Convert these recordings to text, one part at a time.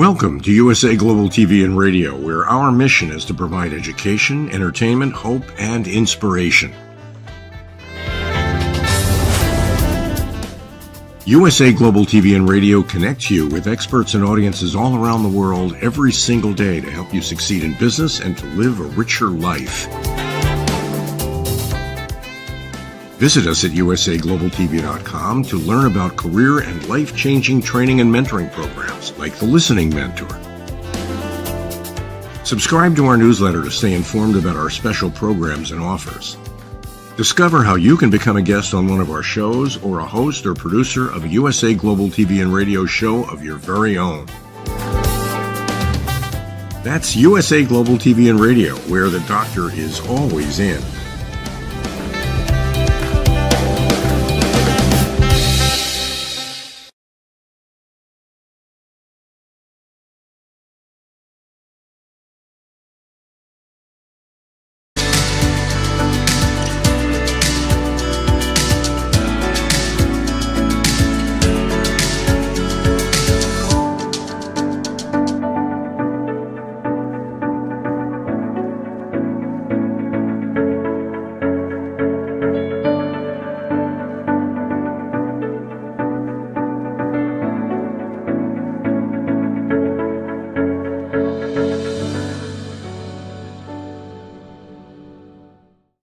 Welcome to USA Global TV and Radio, where our mission is to provide education, entertainment, hope, and inspiration. USA Global TV and Radio connects you with experts and audiences all around the world every single day to help you succeed in business and to live a richer life. Visit us at usaglobaltv.com to learn about career and life-changing training and mentoring programs like the Listening Mentor. Subscribe to our newsletter to stay informed about our special programs and offers. Discover how you can become a guest on one of our shows or a host or producer of a USA Global TV and Radio show of your very own. That's USA Global TV and Radio, where the doctor is always in.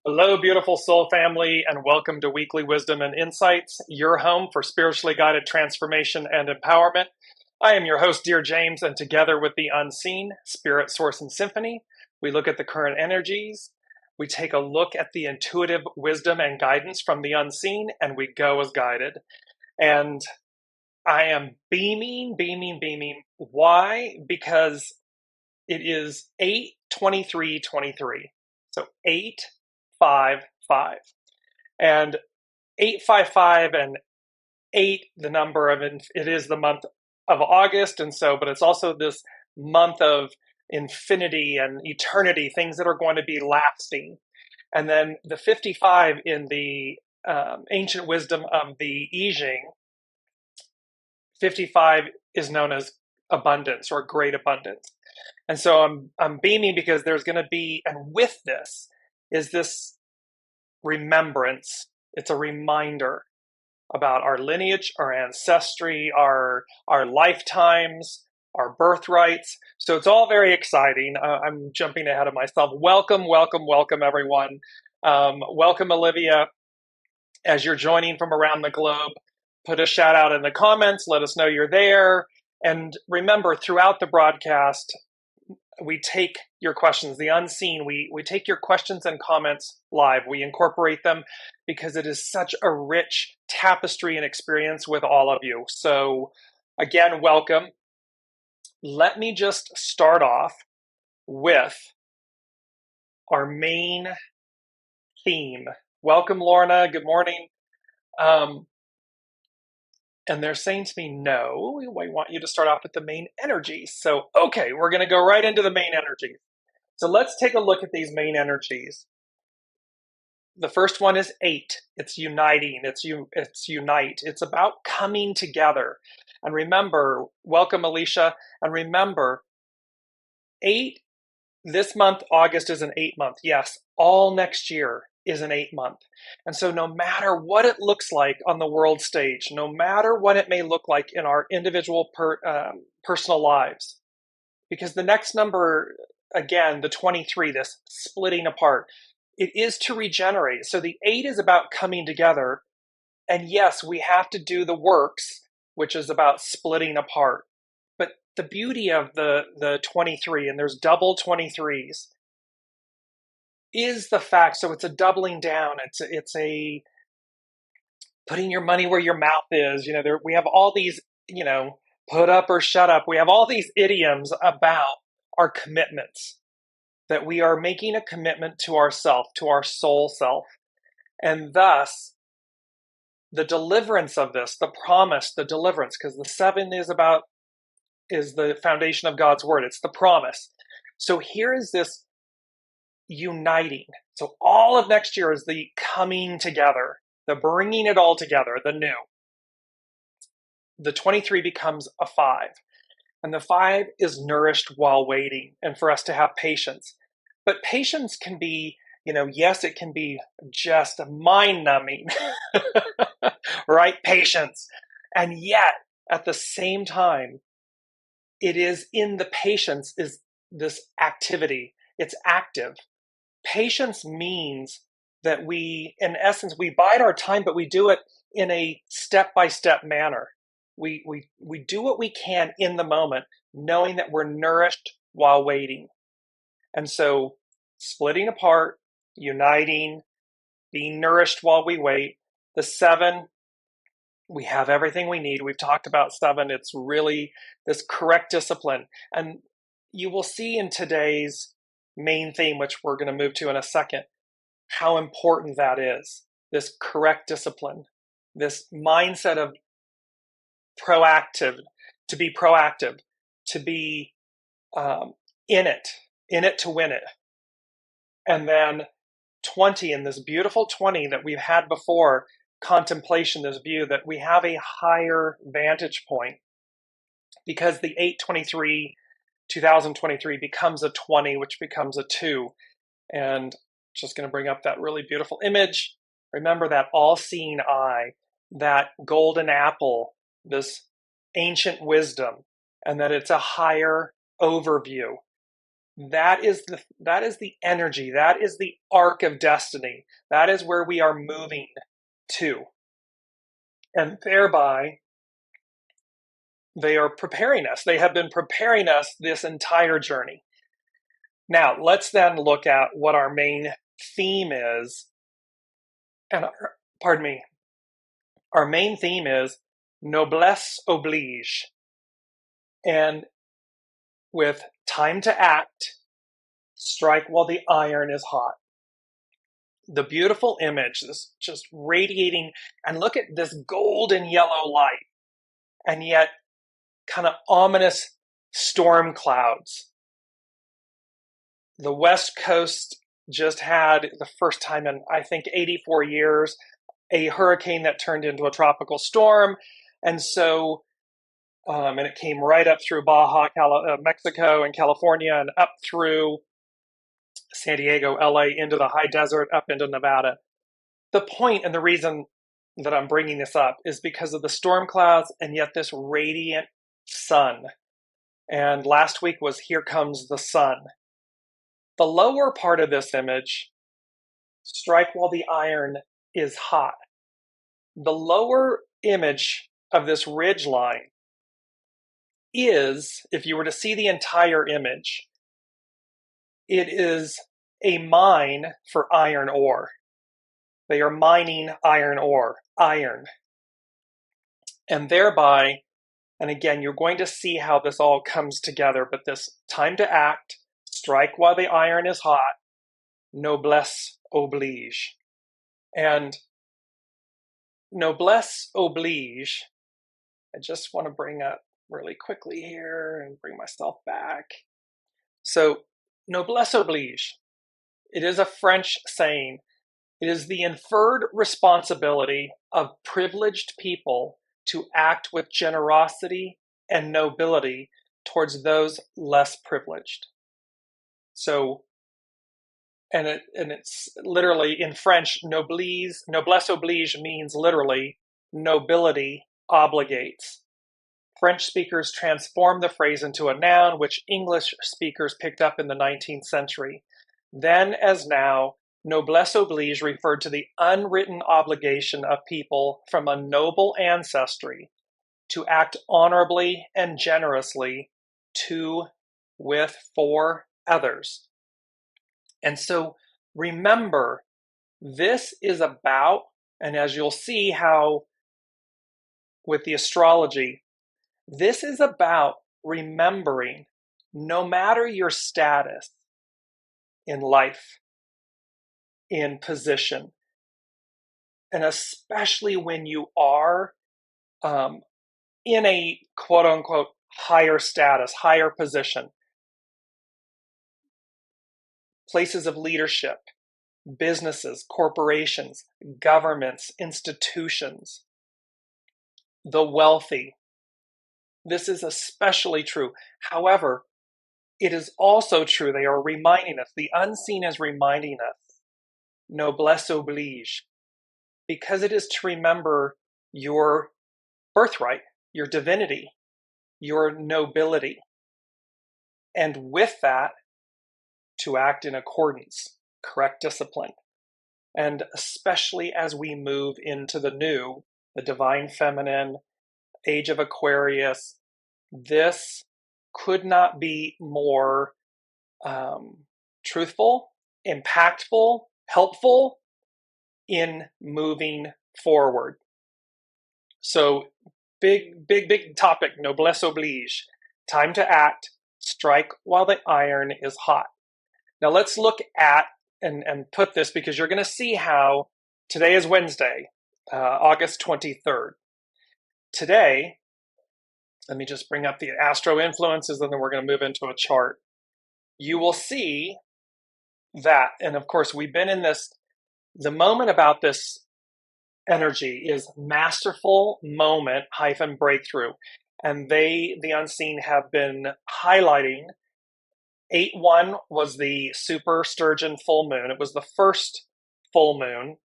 Hello, beautiful soul family, and welcome to Weekly Wisdom and Insights, your home for spiritually guided transformation and empowerment. I am your host, Dearjames, and together with the unseen, Spirit, Source, and Symphony, we look at the current energies, we take a look at the intuitive wisdom and guidance from the unseen, and we go as guided. And I am beaming. Why? Because it is 8/23/23. So 855, and 855 and 8, the number of it is the month of August, and so, but it's also this month of infinity and eternity, things that are going to be lasting. And then the 55 in the ancient wisdom of the I Ching, 55 is known as abundance or great abundance. And so I'm beaming because there's going to be, and with this is this remembrance. It's a reminder about our lineage, our ancestry, our lifetimes, our birthrights. So it's all very exciting. I'm jumping ahead of myself. Welcome, everyone. Welcome, Olivia. As you're joining from around the globe, put a shout out in the comments. Let us know you're there. And remember, throughout the broadcast, we take your questions, the unseen, we take your questions and comments live. We incorporate them because it is such a rich tapestry and experience with all of you. So again, welcome. Let me just start off with our main theme. Welcome, Lorna. Good morning. And they're saying to me, no, we want you to start off with the main energies. So, okay, we're going to go right into the main energies. So let's take a look at these main energies. The first one is 8. It's uniting. It's unite. It's about coming together. And remember, welcome, Alicia. And remember, 8, this month, August is an 8 month. Yes, all next year is an 8 month. And so no matter what it looks like on the world stage, no matter what it may look like in our individual personal lives, because the next number, again, the 23, this splitting apart, it is to regenerate. So the 8 is about coming together. And yes, we have to do the works, which is about splitting apart. But the beauty of the 23, and there's double 23s, is the fact, so it's a doubling down. It's a putting your money where your mouth is. We have all these, put up or shut up. We have all these idioms about our commitments, that we are making a commitment to ourself, to our soul self. And thus, the deliverance of this, the promise, the deliverance, because the 7 is the foundation of God's word. It's the promise. So here is this uniting. So all of next year is the coming together, the bringing it all together, the new. The 23 becomes a 5. And the 5 is nourished while waiting, and for us to have patience. But patience can be, yes, it can be just mind numbing, right? Patience. And yet, at the same time, it is in the patience is this activity. It's active. Patience means that in essence, we bide our time, but we do it in a step-by-step manner. We do what we can in the moment, knowing that we're nourished while waiting. And so splitting apart, uniting, being nourished while we wait. The 7, we have everything we need. We've talked about 7. It's really this correct discipline. And you will see in today's main theme, which we're going to move to in a second, how important that is. This correct discipline, this mindset of to be proactive, to be in it to win it. And then 20, and this beautiful 20 that we've had before, contemplation, this view that we have a higher vantage point because the 823 2023 becomes a 20, which becomes a 2. And just going to bring up that really beautiful image. Remember that all-seeing eye, that golden apple, this ancient wisdom, and that it's a higher overview. That is the energy. That is the arc of destiny. That is where we are moving to. And thereby, they are preparing us. They have been preparing us this entire journey. Now, let's then look at what our main theme is. And our main theme is Noblesse Oblige. And with time to act, strike while the iron is hot. The beautiful image, this just radiating, and look at this golden yellow light, and yet kind of ominous storm clouds. The West Coast just had, the first time in, I think, 84 years, a hurricane that turned into a tropical storm. And so, and it came right up through Baja, Mexico and California, and up through San Diego, LA, into the high desert, up into Nevada. The point and the reason that I'm bringing this up is because of the storm clouds and yet this radiant sun. And last week was Here Comes the Sun. The lower part of this image, strike while the iron is hot. The lower image of this ridge line is, if you were to see the entire image, it is a mine for iron ore. They are mining iron ore, iron. And thereby, and again, you're going to see how this all comes together, but this time to act, strike while the iron is hot, noblesse oblige. And noblesse oblige, I just want to bring up really quickly here and bring myself back. So, noblesse oblige, it is a French saying. It is the inferred responsibility of privileged people to act with generosity and nobility towards those less privileged. So, and it's literally in French, noblesse oblige means literally nobility obligates. French speakers transformed the phrase into a noun, which English speakers picked up in the 19th century. Then, as now, noblesse oblige referred to the unwritten obligation of people from a noble ancestry to act honorably and generously for others. And so remember, this is about, and as you'll see how with the astrology, this is about remembering no matter your status in life, in position, and especially when you are in a quote unquote higher status, higher position, places of leadership, businesses, corporations, governments, institutions, the wealthy, This is especially true. However, it is also true, they are reminding us, the unseen is reminding us, noblesse oblige, because it is to remember your birthright, your divinity, your nobility. And with that, to act in accordance, correct discipline. And especially as we move into the new, the divine feminine, age of Aquarius, this could not be more truthful, impactful, helpful in moving forward. So big topic, noblesse oblige. Time to act, strike while the iron is hot. Now let's look at and put this, because you're going to see how today is Wednesday, August 23rd. Today, let me just bring up the astro influences, and then we're going to move into a chart. You will see that, and of course, we've been in this, the moment about this energy is masterful moment - breakthrough. And the unseen, have been highlighting 8/1 was the super sturgeon full moon. It was the first full moon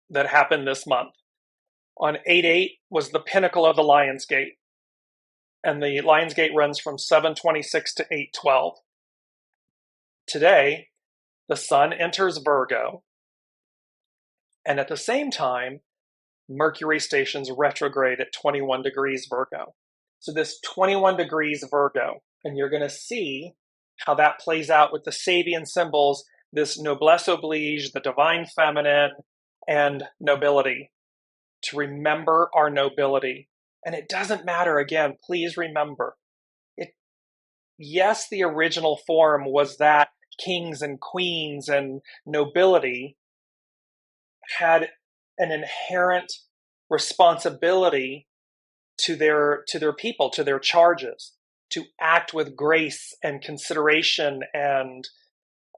that happened this month. On 8/8 was the pinnacle of the Lion's Gate. And the Lion's Gate runs from 7/26 to 8/12. Today, the sun enters Virgo. And at the same time, Mercury stations retrograde at 21 degrees Virgo. So this 21 degrees Virgo, and you're going to see how that plays out with the Sabian symbols, this noblesse oblige, the divine feminine, and nobility, to remember our nobility. And it doesn't matter, again, please remember, yes, the original form was that kings and queens and nobility had an inherent responsibility to their people, to their charges, to act with grace and consideration, and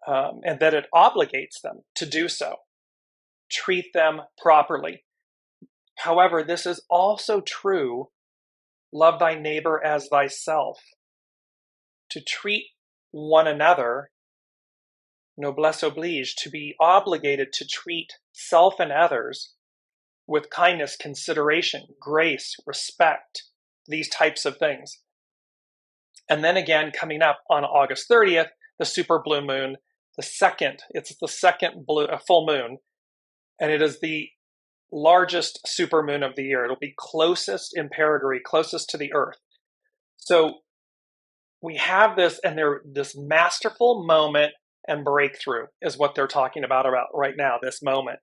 that it obligates them to do so. Treat them properly. However, this is also true, love thy neighbor as thyself. To treat one another, noblesse oblige, to be obligated to treat self and others with kindness, consideration, grace, respect, these types of things. And then again, coming up on August 30th, the super blue moon, it's the second full moon, and it is the largest super moon of the year. It'll be closest in perigee, closest to the earth. So we have this, and this masterful moment and breakthrough is what they're talking about right now, this moment.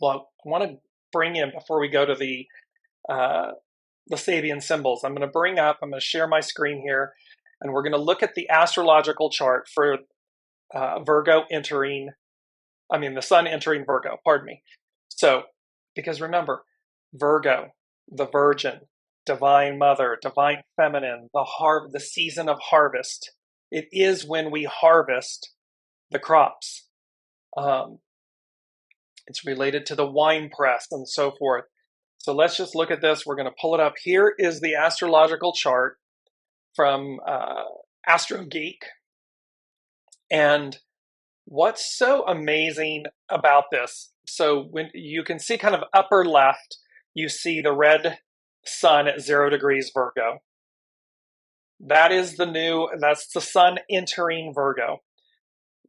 Well, I want to bring in, before we go to the Sabian symbols, I'm going to share my screen here, and we're going to look at the astrological chart for the sun entering Virgo, pardon me. So, because remember, Virgo, the Virgin, Divine Mother, Divine Feminine, the season of harvest. It is when we harvest the crops. It's related to the wine press and so forth. So let's just look at this. We're going to pull it up. Here is the astrological chart from Astro Geek. And what's so amazing about this? So when you can see kind of upper left, you see the red sun at 0 degrees Virgo. That's the sun entering Virgo.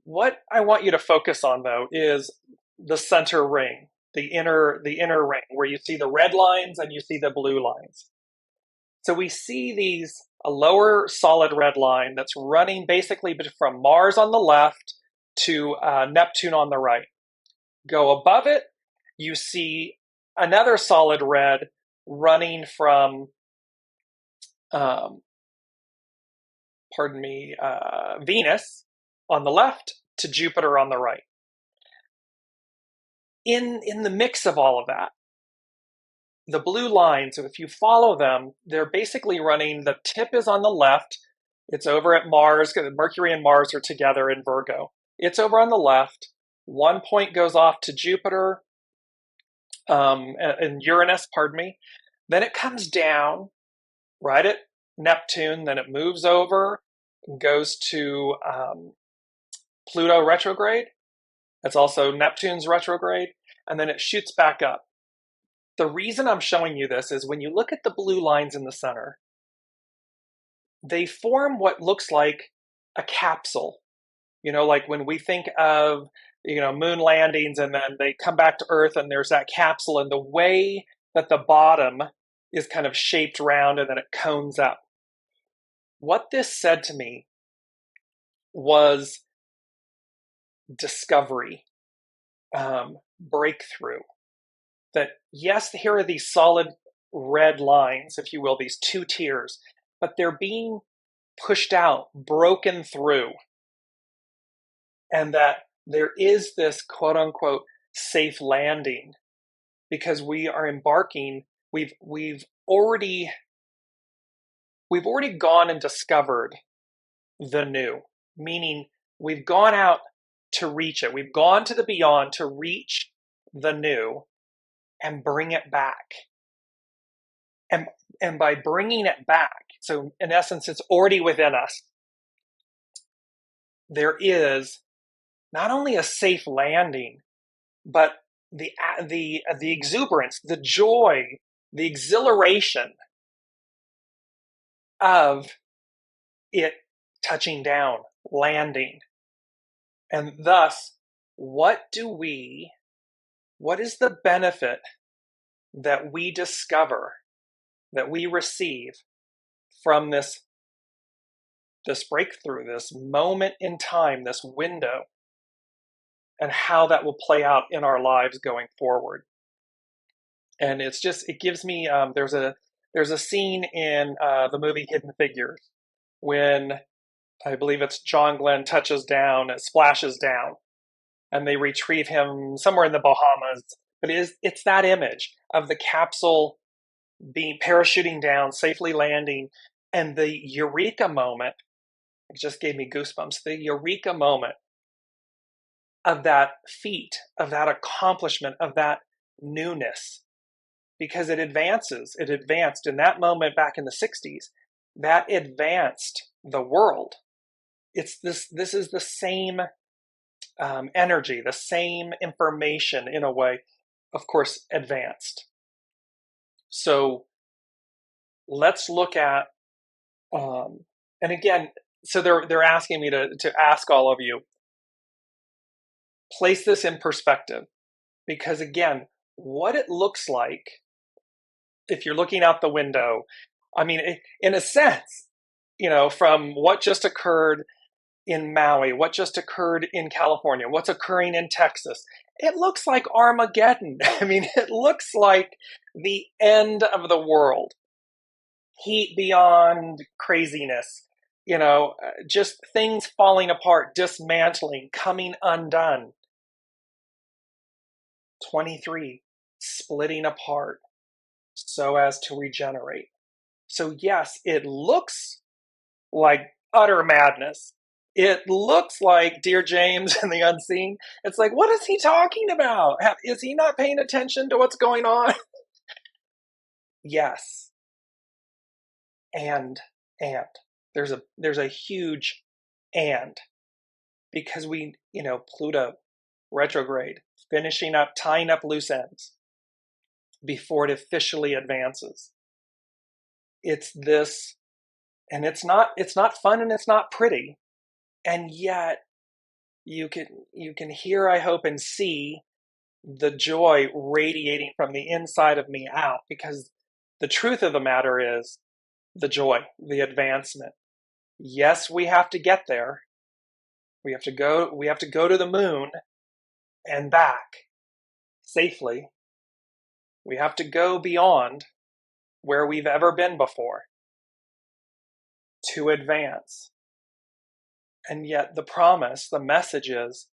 What I want you to focus on, though, is the center ring, the inner ring, where you see the red lines and you see the blue lines. So we see a lower solid red line that's running basically from Mars on the left to Neptune on the right. Go above it, you see another solid red running from Venus on the left to Jupiter on the right. In the mix of all of that, the blue lines, if you follow them, they're basically running, the tip is on the left, it's over at Mars, because Mercury and Mars are together in Virgo. It's over on the left, one point goes off to Jupiter, and Uranus, pardon me. Then it comes down right at Neptune, then it moves over and goes to Pluto retrograde. It's also Neptune's retrograde, and then it shoots back up. The reason I'm showing you this is when you look at the blue lines in the center, they form what looks like a capsule. Like when we think of, moon landings and then they come back to Earth and there's that capsule, and the way that the bottom is kind of shaped round and then it cones up. What this said to me was discovery, breakthrough. That yes, here are these solid red lines, if you will, these two tiers, but they're being pushed out, broken through. And that there is this quote unquote safe landing because we are embarking, we've already gone and discovered the new, meaning we've gone out to reach it. We've gone to the beyond to reach the new and bring it back. And by bringing it back, so in essence, it's already within us. There is not only a safe landing, but the exuberance, the joy, the exhilaration of it touching down, landing. And thus, what is the benefit that we discover, that we receive from this breakthrough, this moment in time, this window, and how that will play out in our lives going forward? And it gives me, there's a scene in the movie Hidden Figures when I believe it's John Glenn touches down, it splashes down, and they retrieve him somewhere in the Bahamas. But it's that image of the capsule being parachuting down, safely landing, and the eureka moment. It just gave me goosebumps. The eureka moment of that feat, of that accomplishment, of that newness, because it advances. It advanced in that moment back in the 60s. That advanced the world. This is the same energy, the same information in a way, of course, advanced. So let's look at, and again, so they're asking me to ask all of you, place this in perspective, because again, what it looks like if you're looking out the window, I mean, in a sense, from what just occurred in Maui, what just occurred in California, what's occurring in Texas, it looks like Armageddon. I mean, it looks like the end of the world. Heat beyond craziness, just things falling apart, dismantling, coming undone. 23, splitting apart so as to regenerate. So yes, it looks like utter madness. It looks like Dearjames and the Unseen. It's like, what is he talking about? Is he not paying attention to what's going on? Yes. And there's a huge and, because Pluto retrograde, finishing up, tying up loose ends before it officially advances. It's this, and it's not fun and it's not pretty. And yet you can hear, I hope, and see the joy radiating from the inside of me out, because the truth of the matter is the joy, the advancement. Yes, we have to get there. We have to go to the moon and back safely. We have to go beyond where we've ever been before to advance. And yet the promise, the message is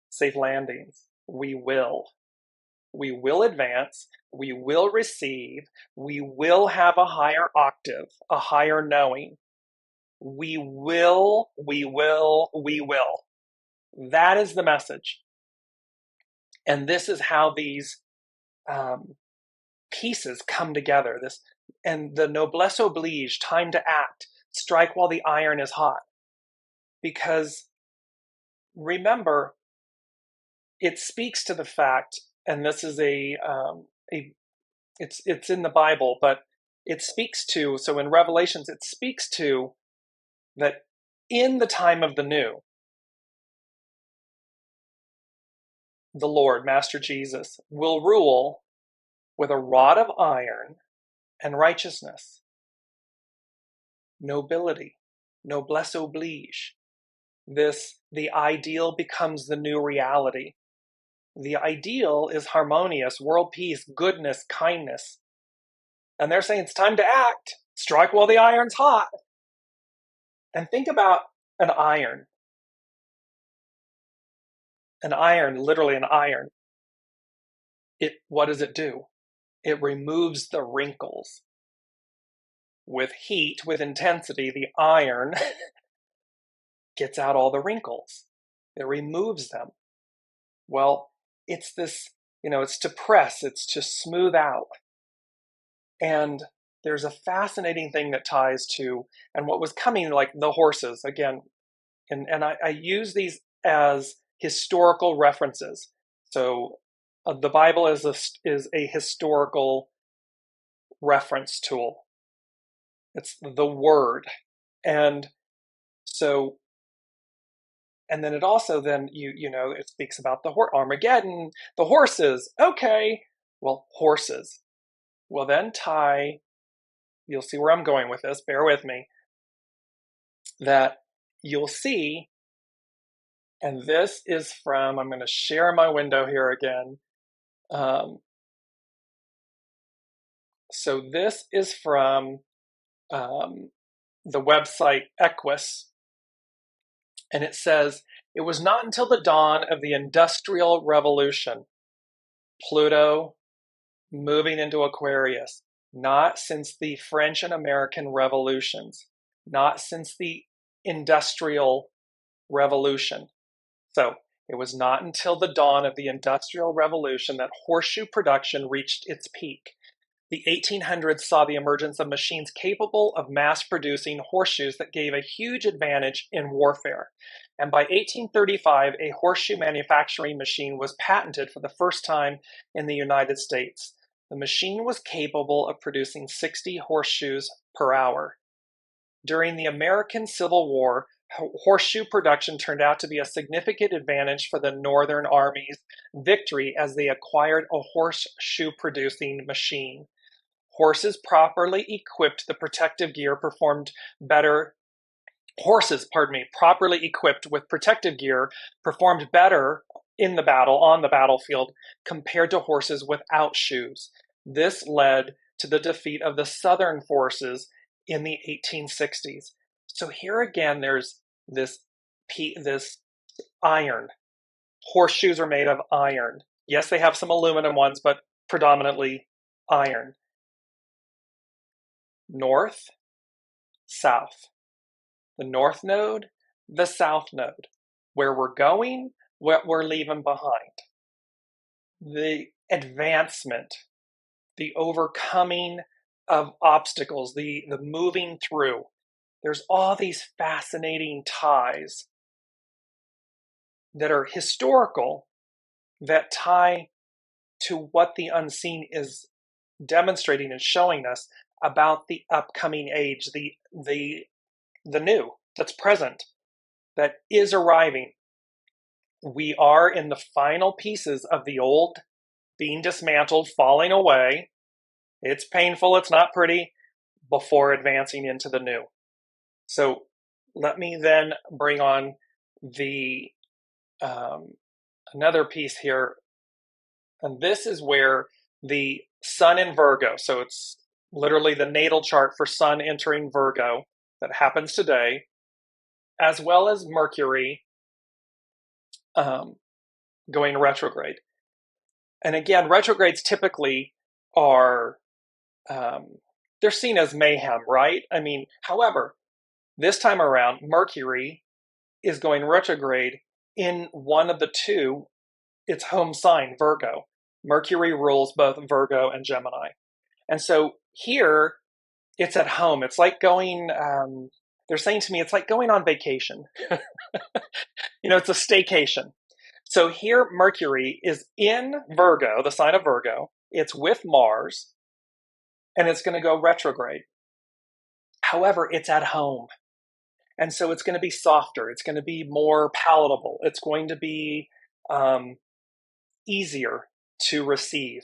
safe landings. We will advance. We will receive. We will have a higher octave, a higher knowing. We will. That is the message. And this is how these pieces come together. and the noblesse oblige, time to act, strike while the iron is hot. Because remember, it speaks to the fact, and this is it's in the Bible, but it speaks to, so in Revelations, it speaks to that in the time of the new, the Lord, Master Jesus, will rule with a rod of iron and righteousness, nobility, noblesse oblige. The ideal becomes the new reality. The ideal is harmonious, world peace, goodness, kindness. And they're saying it's time to act. Strike while the iron's hot. And think about an iron. An iron, literally an iron. What does it do? It removes the wrinkles. With heat, with intensity, the iron gets out all the wrinkles. It removes them. Well, it's this, it's to press, it's to smooth out. And there's a fascinating thing that ties to, and what was coming, like the horses, again, and I use these as historical references. So the Bible is a historical reference tool. It's the word. And so, and then it also then, it speaks about the Armageddon, the horses. Okay, well, horses. Well, then you'll see where I'm going with this, bear with me, that you'll see, and this is from, I'm going to share my window here again. So this is from the website Equus, and it says, it was not until the dawn of the Industrial Revolution, Pluto moving into Aquarius, not since the French and American revolutions, not since the Industrial Revolution. So it was not until the dawn of the Industrial Revolution that horseshoe production reached its peak. The 1800s saw the emergence of machines capable of mass-producing horseshoes that gave a huge advantage in warfare. And by 1835, a horseshoe manufacturing machine was patented for the first time in the United States. The machine was capable of producing 60 horseshoes per hour. During the American Civil War, horseshoe production turned out to be a significant advantage for the Northern Army's victory as they acquired a horseshoe-producing machine. Horses properly equipped with protective gear performed better in the battle, on the battlefield, compared to horses without shoes. This led to the defeat of the Southern forces in the 1860s. So here again, there's this iron. Horseshoes are made of iron. Yes, they have some aluminum ones, but predominantly iron. North, south. The north node, the south node. Where we're going, what we're leaving behind. The advancement, the overcoming of obstacles, the moving through. There's all these fascinating ties that are historical that tie to what the unseen is demonstrating and showing us about the upcoming age, the new that's present, that is arriving. We are in the final pieces of the old being dismantled, falling away. It's painful, it's not pretty, before advancing into the new. So let me then bring on the another piece here, and this is where the Sun in Virgo, so it's literally the natal chart for Sun entering Virgo that happens today, as well as Mercury going retrograde. And again, retrogrades typically are, they're seen as mayhem, right? I mean, however, this time around, Mercury is going retrograde in one of the two, its home sign, Virgo. Mercury rules both Virgo and Gemini. And so here, It's at home. It's like going, they're saying to me, it's like going on vacation. It's a staycation. So here, Mercury is in Virgo, the sign of Virgo. It's with Mars, and it's going to go retrograde. However, it's at home. And so it's going to be softer. It's going to be more palatable. It's going to be easier to receive.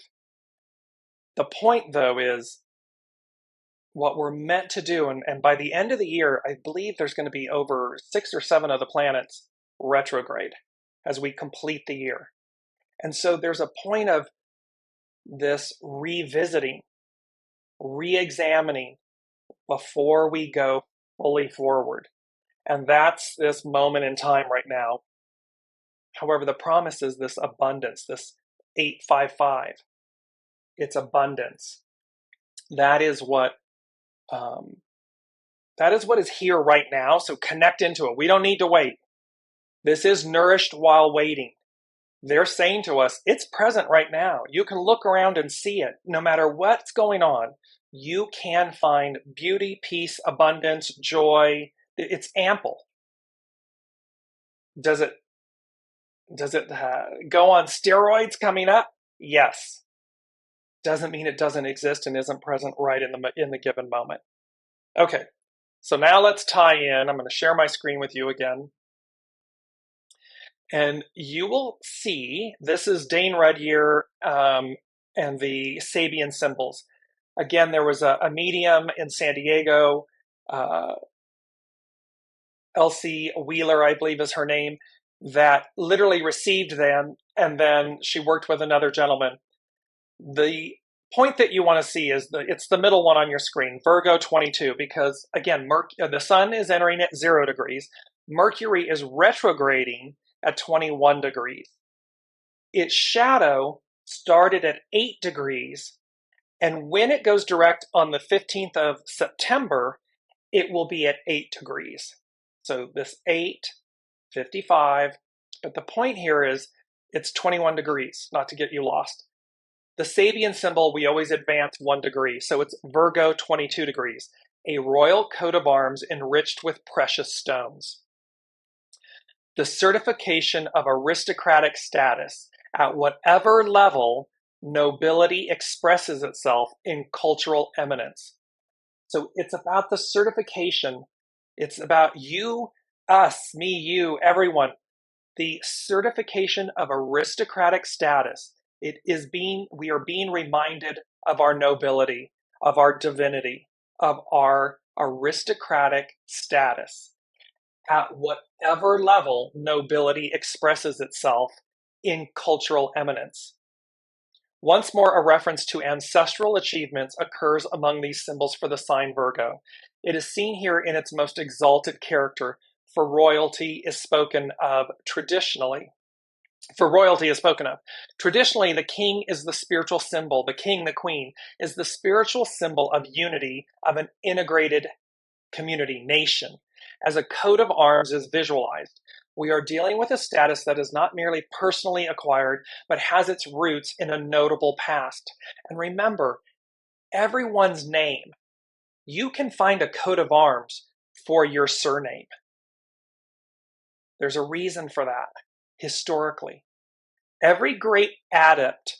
The point, though, is what we're meant to do. And by the end of the year, I believe there's going to be over 6 or 7 of the planets retrograde as we complete the year. And so there's a point of this revisiting, re-examining before we go fully forward. And that's this moment in time right now. However, the promise is this abundance, this 855. It's abundance. That is what is here right now. So connect into it. We don't need to wait. This is nourished while waiting. They're saying to us, it's present right now. You can look around and see it. No matter what's going on, you can find beauty, peace, abundance, joy. It's ample. Does it go on steroids coming up? Yes. Doesn't mean it doesn't exist and isn't present right in the given moment. Okay, so now let's tie in. I'm going to share my screen with you again. And you will see, this is Dane Rudyear and the Sabian symbols. Again, there was a medium in San Diego, Elsie Wheeler, I believe is her name, that literally received them, and then she worked with another gentleman. The point that you want to see is it's the middle one on your screen, Virgo 22, because again, the sun is entering at 0 degrees. Mercury is retrograding at 21 degrees. Its shadow started at 8 degrees, and when it goes direct on the 15th of September, it will be at 8 degrees. So this 8:55, but the point here is it's 21 degrees, not to get you lost. The Sabian symbol, we always advance 1 degree, so it's Virgo 22 degrees, a royal coat of arms enriched with precious stones. The certification of aristocratic status at whatever level nobility expresses itself in cultural eminence. So it's about the certification. It's about you, us, me, you, everyone. The certification of aristocratic status. We are being reminded of our nobility, of our divinity, of our aristocratic status at whatever level nobility expresses itself in cultural eminence. Once more, a reference to ancestral achievements occurs among these symbols for the sign Virgo. It is seen here in its most exalted character, for royalty is spoken of traditionally. Traditionally, the king is the spiritual symbol. The king, the queen, is the spiritual symbol of unity of an integrated community, nation. As a coat of arms is visualized, we are dealing with a status that is not merely personally acquired, but has its roots in a notable past. And remember, everyone's name, you can find a coat of arms for your surname. There's a reason for that, historically. Every great adept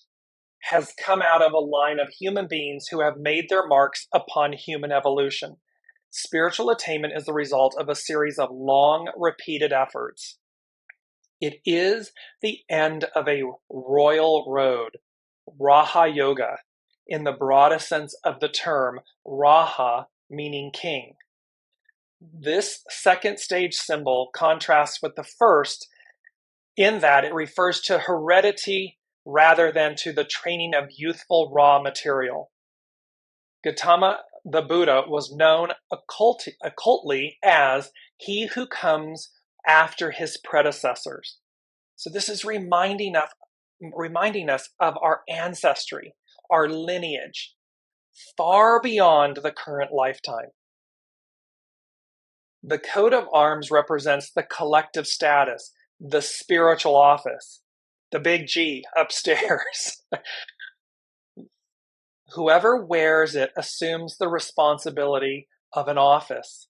has come out of a line of human beings who have made their marks upon human evolution. Spiritual attainment is the result of a series of long, repeated efforts. It is the end of a royal road, Raha Yoga, in the broadest sense of the term, Raha meaning king. This second stage symbol contrasts with the first in that it refers to heredity rather than to the training of youthful raw material. Gautama the Buddha was known occultly as he who comes after his predecessors. So this is reminding us of our ancestry, our lineage, far beyond the current lifetime. The coat of arms represents the collective status, the spiritual office, the big G upstairs. Whoever wears it assumes the responsibility of an office.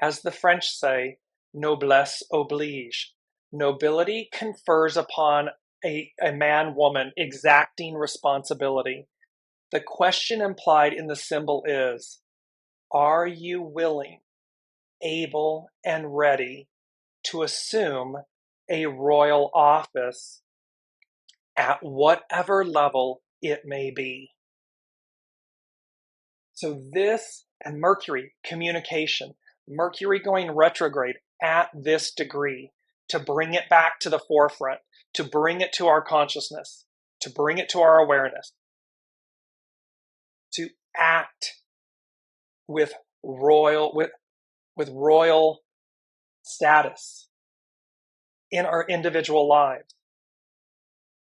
As the French say, noblesse oblige. Nobility confers upon a man-woman exacting responsibility. The question implied in the symbol is, are you willing, able, and ready to assume a royal office at whatever level it may be? So this, and Mercury, communication, Mercury going retrograde at this degree to bring it back to the forefront, to bring it to our consciousness, to bring it to our awareness, to act with royal status in our individual lives.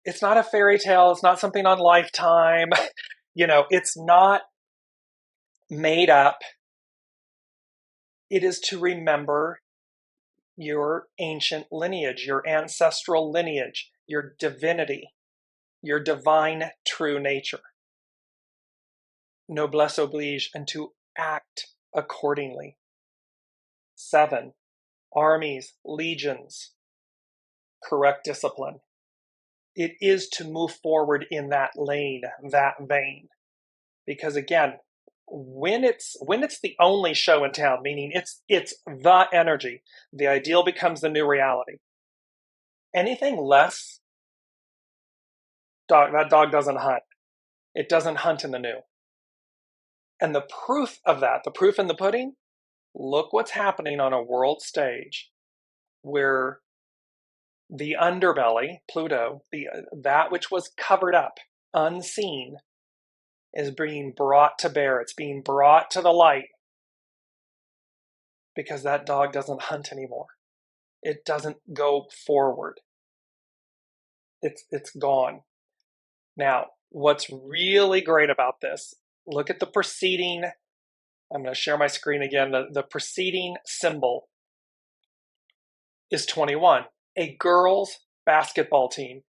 It's not a fairy tale. It's not something on Lifetime. It's not made up. It is to remember your ancient lineage, your ancestral lineage, your divinity, your divine true nature. Noblesse oblige, and to act accordingly. 7, armies, legions, correct discipline. It is to move forward in that lane, that vein. Because again, when it's the only show in town, meaning it's the energy, the ideal becomes the new reality. Anything less, that dog doesn't hunt. It doesn't hunt in the new. And the proof of that, the proof in the pudding, look what's happening on a world stage where the underbelly, Pluto, that which was covered up, unseen, is being brought to bear. It's being brought to the light because that dog doesn't hunt anymore. It doesn't go forward. It's gone. Now, what's really great about this, look at the preceding, I'm going to share my screen again. The preceding symbol is 21, a girls' basketball team.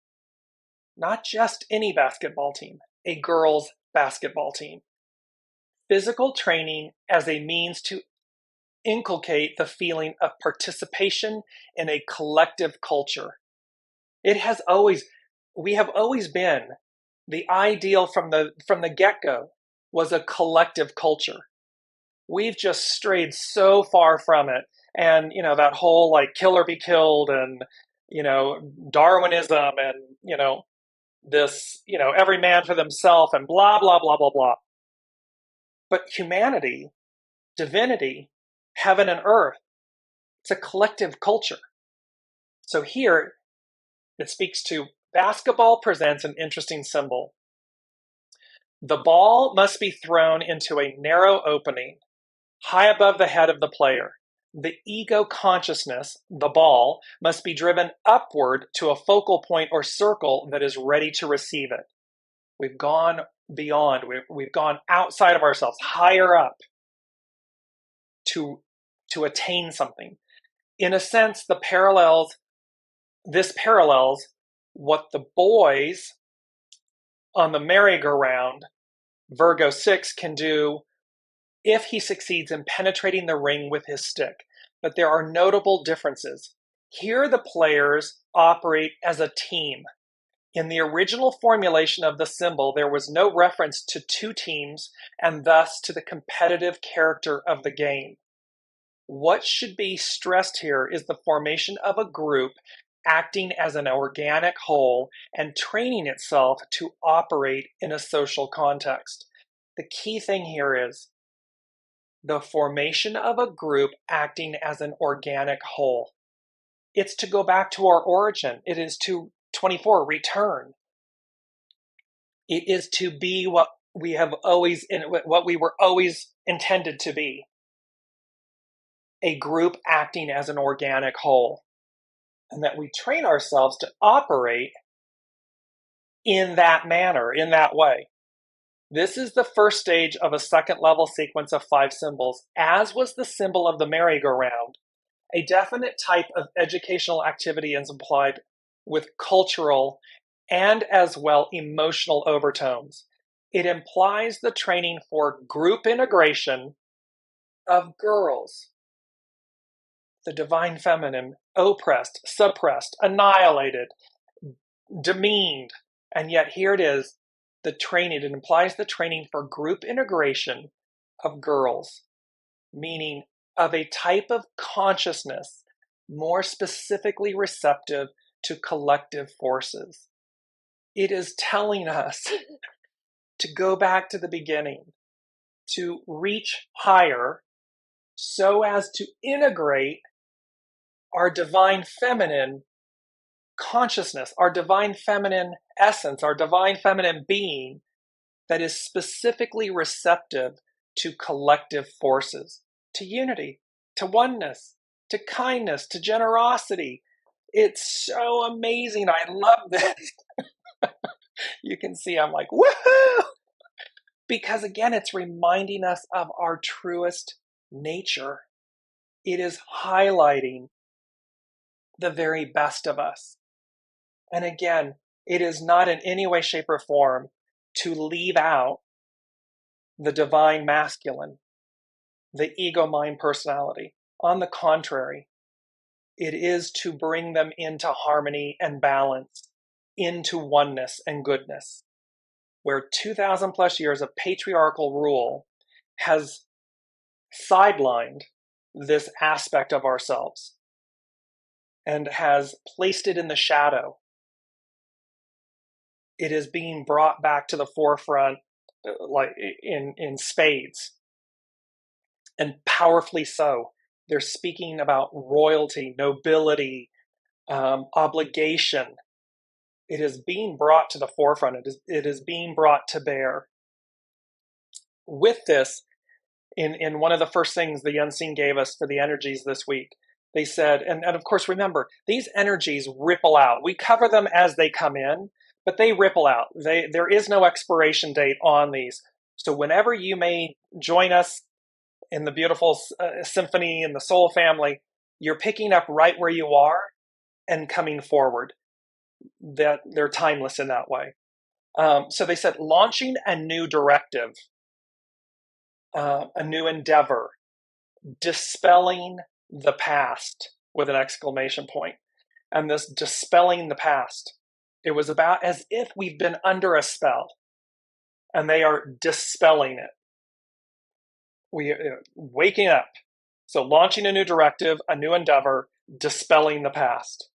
Not just any basketball team, a girls' basketball team. Physical training as a means to inculcate the feeling of participation in a collective culture. We have always been, the ideal from the get-go was a collective culture. We've just strayed so far from it. And, that whole kill or be killed and, Darwinism and, this, every man for themselves and blah, blah, blah, blah, blah. But humanity, divinity, heaven and earth, it's a collective culture. So here, it speaks to basketball presents an interesting symbol. The ball must be thrown into a narrow opening, high above the head of the player. The ego consciousness, the ball, must be driven upward to a focal point or circle that is ready to receive it. We've gone beyond, we've gone outside of ourselves, higher up to attain something. In a sense, this parallels what the boys on the merry-go-round, Virgo 6, can do if he succeeds in penetrating the ring with his stick. But there are notable differences. Here the players operate as a team. In the original formulation of the symbol, there was no reference to two teams and thus to the competitive character of the game. What should be stressed here is the formation of a group acting as an organic whole and training itself to operate in a social context. The key thing here is the formation of a group acting as an organic whole. It's to go back to our origin. It is to 24, return. It is to be what we were always intended to be. A group acting as an organic whole. And that we train ourselves to operate in that manner, in that way. This is the first stage of a second level sequence of 5 symbols, as was the symbol of the merry-go-round. A definite type of educational activity is implied with cultural and as well emotional overtones. It implies the training for group integration of girls. The divine feminine, oppressed, suppressed, annihilated, demeaned. And yet here it is, the training. It implies the training for group integration of girls, meaning of a type of consciousness more specifically receptive to collective forces. It is telling us to go back to the beginning, to reach higher so as to integrate our divine feminine consciousness, our divine feminine essence, our divine feminine being that is specifically receptive to collective forces, to unity, to oneness, to kindness, to generosity. It's so amazing. I love this. You can see I'm like, woohoo! Because again, it's reminding us of our truest nature. It is highlighting the very best of us. And again, it is not in any way, shape, or form to leave out the divine masculine, the ego mind personality. On the contrary, it is to bring them into harmony and balance, into oneness and goodness, where 2,000 plus years of patriarchal rule has sidelined this aspect of ourselves and has placed it in the shadow. It is being brought back to the forefront, like in spades, and powerfully so. They're speaking about royalty, nobility, obligation. It is being brought to the forefront. It is being brought to bear. With this, in one of the first things the Unseen gave us for the energies this week, they said, and of course, remember, these energies ripple out. We cover them as they come in, but they ripple out. There is no expiration date on these. So whenever you may join us in the beautiful symphony and the soul family, you're picking up right where you are and coming forward. That they're timeless in that way. So they said launching a new directive, a new endeavor, dispelling the past with an exclamation point. And this dispelling the past, it was about as if we've been under a spell and they are dispelling it. We waking up. So launching a new directive, a new endeavor, dispelling the past.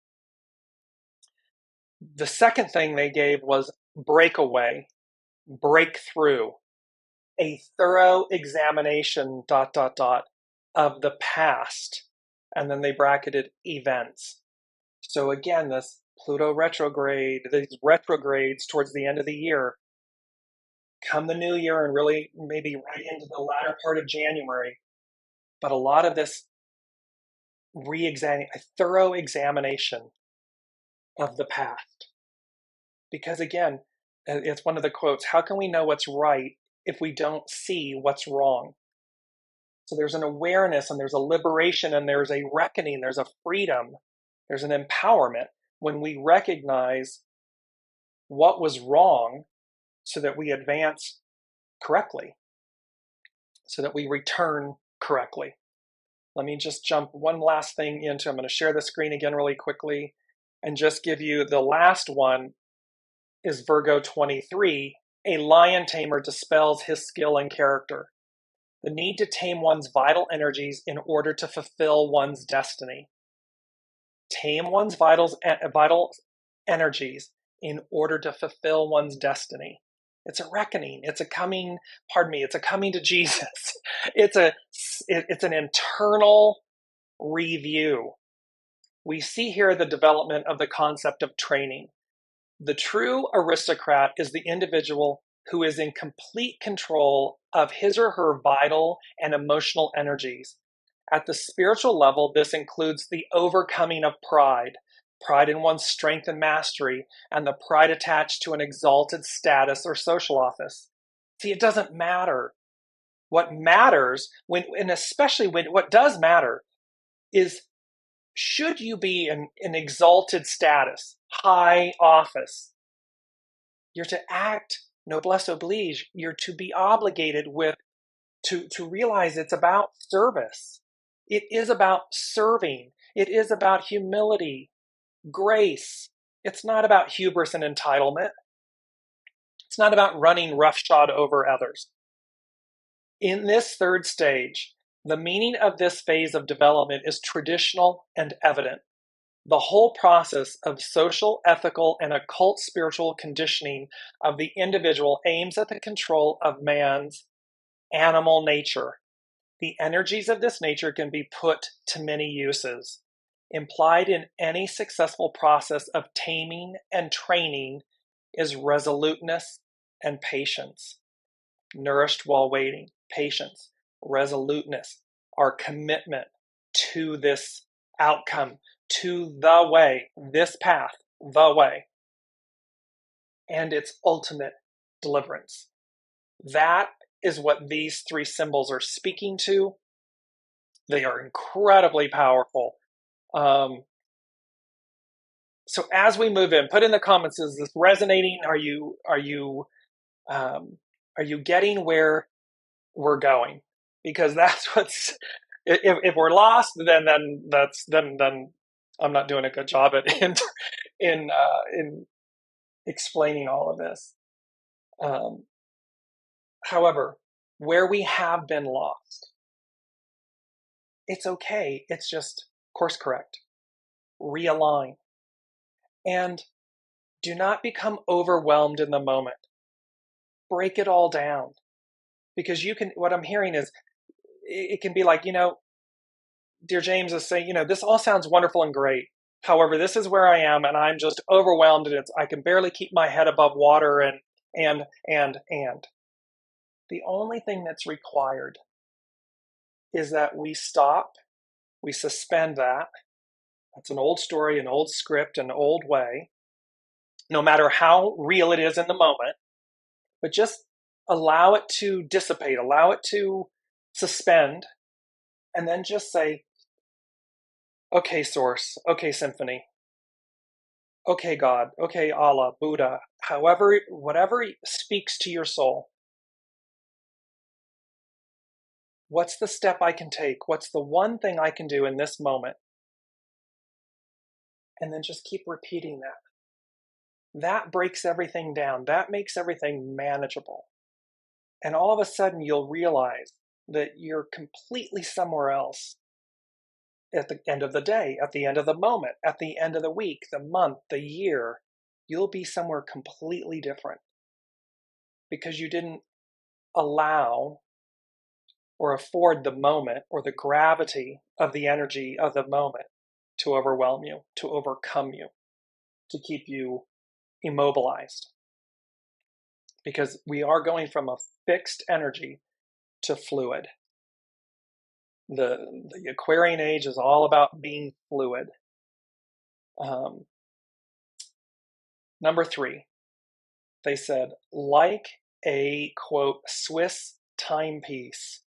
The second thing they gave was breakaway, breakthrough, a thorough examination, of the past. And then they bracketed events. So again, this Pluto retrograde, these retrogrades towards the end of the year, come the new year and really maybe right into the latter part of January. But a lot of this a thorough examination of the past. Because again, it's one of the quotes, how can we know what's right if we don't see what's wrong? So there's an awareness and there's a liberation and there's a reckoning, there's a freedom, there's an empowerment when we recognize what was wrong so that we advance correctly, so that we return correctly. Let me just jump one last thing into, I'm going to share the screen again really quickly and just give you the last one is Virgo 23. A lion tamer dispels his skill and character. The need to tame one's vital energies in order to fulfill one's destiny. Tame one's vital energies in order to fulfill one's destiny. It's a reckoning. It's a coming to Jesus. It's an internal review. We see here the development of the concept of training. The true aristocrat is the individual who is in complete control of his or her vital and emotional energies. At the spiritual level, this includes the overcoming of pride in one's strength and mastery, and the pride attached to an exalted status or social office. See, it doesn't matter. What matters, what does matter is, should you be in an exalted status, high office, you're to act Noblesse Oblige, you're to be obligated with, to realize it's about service. It is about serving. It is about humility, grace. It's not about hubris and entitlement. It's not about running roughshod over others. In this third stage, the meaning of this phase of development is traditional and evident. The whole process of social, ethical, and occult spiritual conditioning of the individual aims at the control of man's animal nature. The energies of this nature can be put to many uses. Implied in any successful process of taming and training is resoluteness and patience. Nourished while waiting, patience, resoluteness, our commitment to this outcome, to the way, this path, the way, and its ultimate deliverance. That is what these three symbols are speaking to. They are incredibly powerful. So as we move in, put in the comments, is this resonating? Are you getting where we're going? Because that's what's, if we're lost, then I'm not doing a good job at in explaining all of this. However, where we have been lost, it's okay. It's just course correct, realign, and do not become overwhelmed in the moment. Break it all down, because you can. What I'm hearing is, it can be like, Dearjames is saying, this all sounds wonderful and great. However, this is where I am, and I'm just overwhelmed, and I can barely keep my head above water, and. The only thing that's required is that we stop, we suspend that. That's an old story, an old script, an old way, no matter how real it is in the moment, but just allow it to dissipate, allow it to suspend, and then just say, okay, Source, okay, Symphony, okay, God, okay, Allah, Buddha, however, whatever speaks to your soul. What's the step I can take? What's the one thing I can do in this moment? And then just keep repeating that. That breaks everything down. That makes everything manageable. And all of a sudden, you'll realize that you're completely somewhere else at the end of the day, at the end of the moment, at the end of the week, the month, the year. You'll be somewhere completely different because you didn't allow or afford the moment or the gravity of the energy of the moment to overwhelm you, to overcome you, to keep you immobilized. Because we are going from a fixed energy to fluid. The Aquarian age is all about being fluid. Number 3, they said, like a, quote, Swiss timepiece,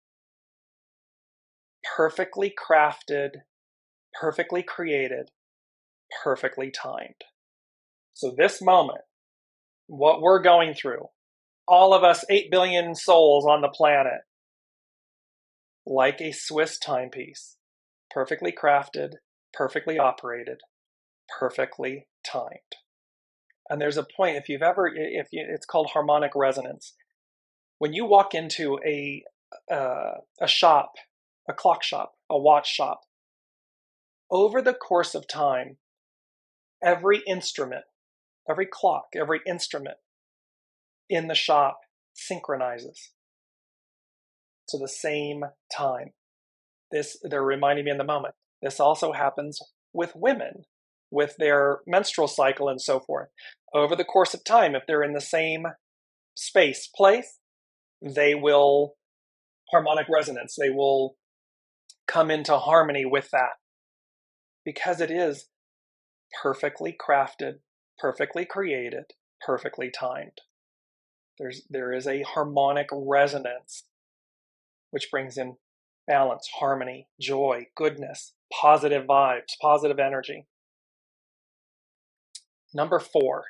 perfectly crafted, perfectly created, perfectly timed. So this moment, what we're going through, all of us 8 billion souls on the planet, like a Swiss timepiece, perfectly crafted, perfectly operated, perfectly timed. And there's a point, it's called harmonic resonance. When you walk into a shop, a clock shop, a watch shop, over the course of time, every instrument, every clock, every instrument in the shop synchronizes to the same time. They're reminding me in the moment. This also happens with women, with their menstrual cycle and so forth. Over the course of time, if they're in the same space, place, they will harmonic resonance. They will come into harmony with that because it is perfectly crafted, perfectly created, perfectly timed. There is a harmonic resonance which brings in balance, harmony, joy, goodness, positive vibes, positive energy. Number 4,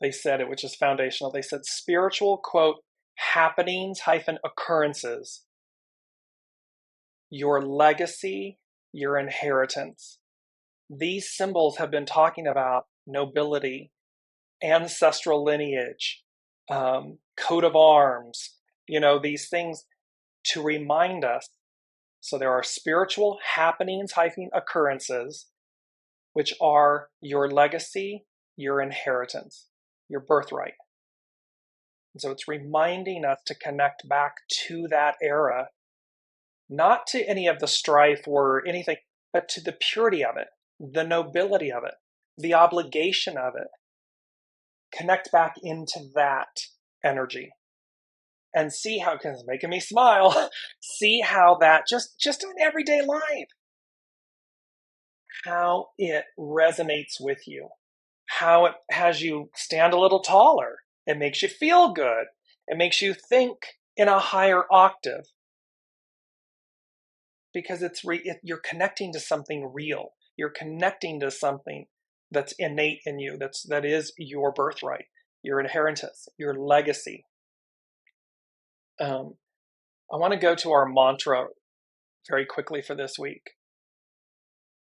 they said it, which is foundational. They said spiritual, quote, happenings hyphen occurrences, your legacy, your inheritance. These symbols have been talking about nobility, ancestral lineage, coat of arms, these things to remind us. So there are spiritual happenings hyphen occurrences, which are your legacy, your inheritance, your birthright. And so it's reminding us to connect back to that era, not to any of the strife or anything, but to the purity of it, the nobility of it, the obligation of it. Connect back into that energy and see how, because it's making me smile, see how that just in everyday life, how it resonates with you, how it has you stand a little taller. It makes you feel good. It makes you think in a higher octave because you're connecting to something real. You're connecting to something that's innate in you, that is your birthright, your inheritance, your legacy. I want to go to our mantra very quickly for this week.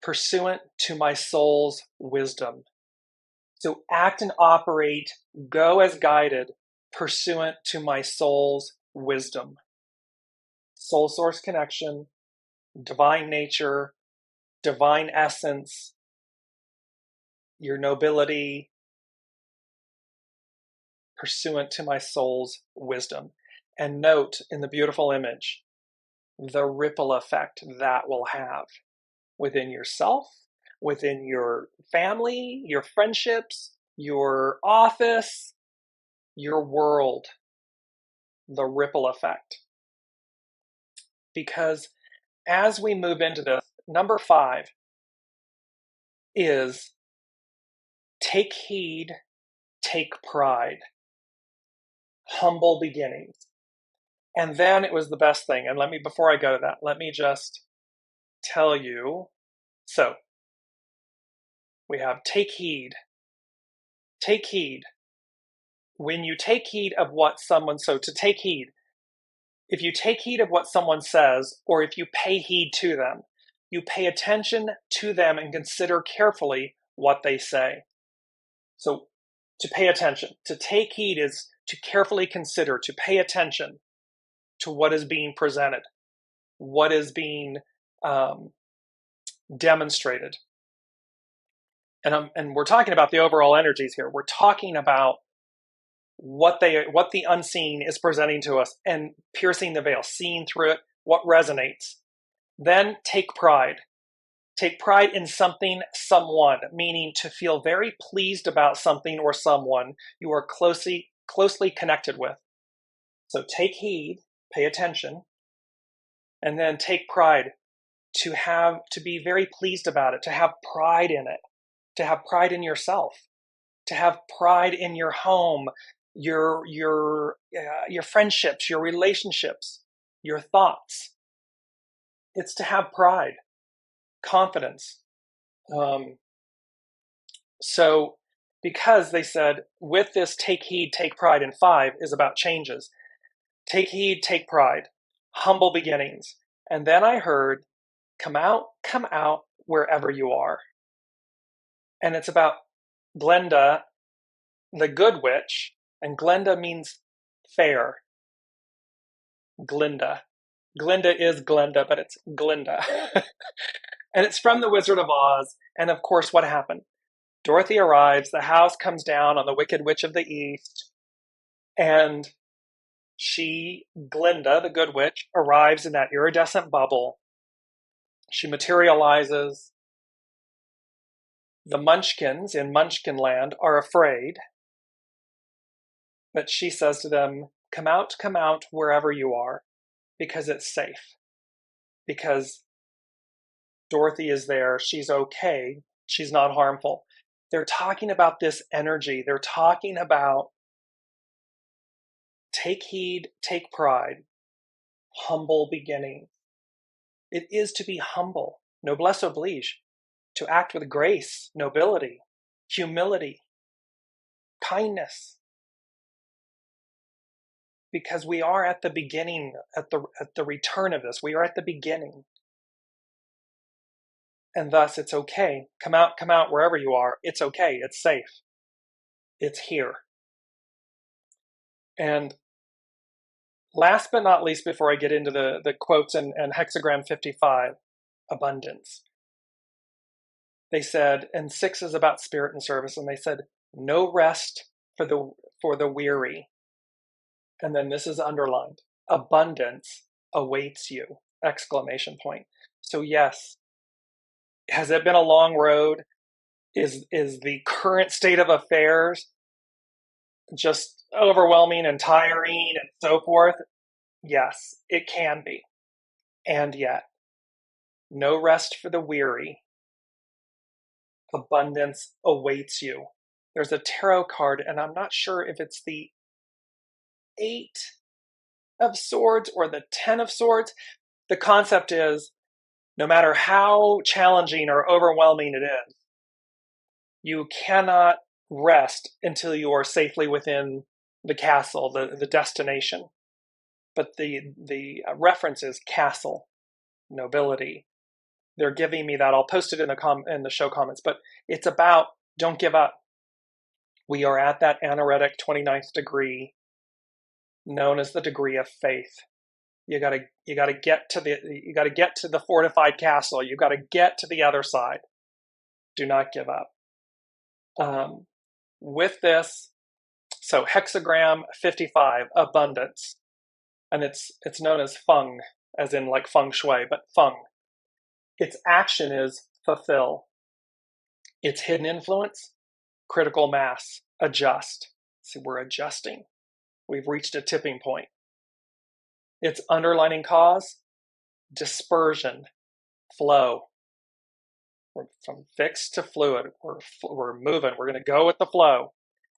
Pursuant to my soul's wisdom. So act and operate, go as guided, pursuant to my soul's wisdom. Soul source connection, divine nature, divine essence, your nobility, pursuant to my soul's wisdom. And note in the beautiful image, the ripple effect that will have within yourself, within your family, your friendships, your office, your world, the ripple effect. Because as we move into this, number 5 is take heed, take pride, humble beginnings. And then it was the best thing. And before I go to that, let me just tell you. So we have take heed. Take heed. When you take heed of what someone, so to take heed, if you take heed of what someone says, or if you pay heed to them, you pay attention to them and consider carefully what they say. So to pay attention, to take heed is to carefully consider, to pay attention to what is being presented, what is being demonstrated. And we're talking about the overall energies here. We're talking about what the unseen is presenting to us and piercing the veil, seeing through it, what resonates. Then take pride. Take pride in something, someone, meaning to feel very pleased about something or someone you are closely connected with. So take heed, pay attention, and then take pride, to be very pleased about it, to have pride in it, to have pride in yourself, to have pride in your home, your friendships, your relationships, your thoughts. It's to have pride, confidence. So because they said with this take heed, take pride in 5 is about changes. Take heed, take pride, humble beginnings. And then I heard come out wherever you are. And it's about Glenda, the good witch, and Glenda means fair. Glinda. Glinda is Glenda, but it's Glinda. And it's from The Wizard of Oz. And of course, what happened? Dorothy arrives, the house comes down on the Wicked Witch of the East, and Glinda, the good witch, arrives in that iridescent bubble. She materializes. The Munchkins in Munchkinland are afraid, but she says to them, come out wherever you are, because it's safe. Because Dorothy is there, she's okay, she's not harmful. They're talking about this energy. They're talking about take heed, take pride, humble beginnings. It is to be humble, noblesse oblige, to act with grace, nobility, humility. kindness. Because we are at the beginning, at the return of this. We are at the beginning. And thus it's okay. Come out wherever you are. It's okay. It's safe. It's here. And last but not least, before I get into the quotes and hexagram 55, abundance. They said, and 6 is about spirit and service, and they said, no rest for the weary. And then this is underlined, abundance awaits you, exclamation point. So yes, has it been a long road? Is the current state of affairs just overwhelming and tiring and so forth? Yes, it can be. And yet, no rest for the weary. Abundance awaits you. There's a tarot card, and I'm not sure if it's the 8 of Swords or the 10 of Swords. The concept is, no matter how challenging or overwhelming it is, you cannot rest until you are safely within the castle, the destination. But the reference is castle, nobility. They're giving me that. I'll post it in the show comments. But it's about, don't give up. We are at that anaretic 29th degree, known as the degree of faith. You gotta get to the fortified castle. You gotta get to the other side. Do not give up. With this, so hexagram 55, abundance, and it's known as feng, as in like feng shui, but feng. Its action is fulfill. Its hidden influence, critical mass, adjust. See, we're adjusting. We've reached a tipping point. Its underlining cause, dispersion, flow. We're from fixed to fluid. We're moving. We're going to go with the flow.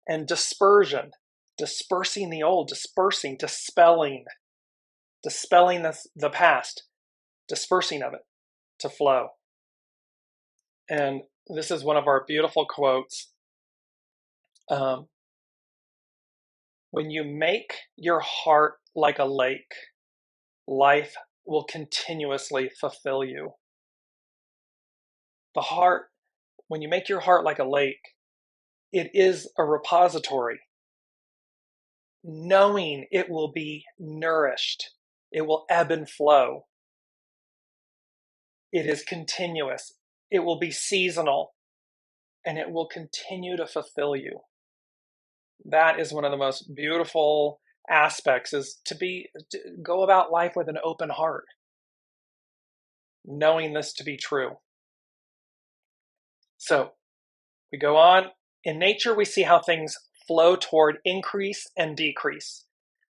And dispersion, dispersing the old, dispelling the past, dispersing of it to flow. And this is one of our beautiful quotes. When you make your heart like a lake, life will continuously fulfill you. The heart, when you make your heart like a lake, it is a repository, knowing it will be nourished. It will ebb and flow. It is continuous. It will be seasonal, and it will continue to fulfill you. That is one of the most beautiful aspects, is to go about life with an open heart, knowing this to be true. So we go on. In nature, we see how things flow toward increase and decrease.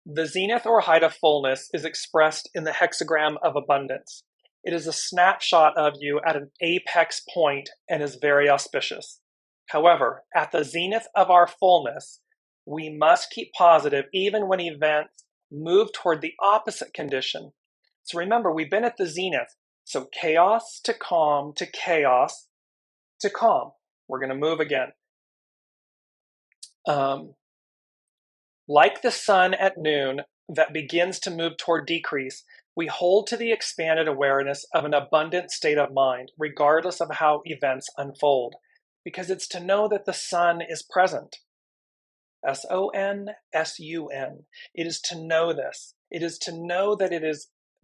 The zenith or height of fullness is expressed in the hexagram of abundance. It is a snapshot of you at an apex point and is very auspicious. However, at the zenith of our fullness, we must keep positive even when events move toward the opposite condition. So remember, we've been at the zenith. So chaos to calm to chaos to calm. We're going to move again. Like the sun at noon that begins to move toward decrease, we hold to the expanded awareness of an abundant state of mind, regardless of how events unfold, because it's to know that the sun is present. S-O-N-S-U-N. It is to know this. It is to know that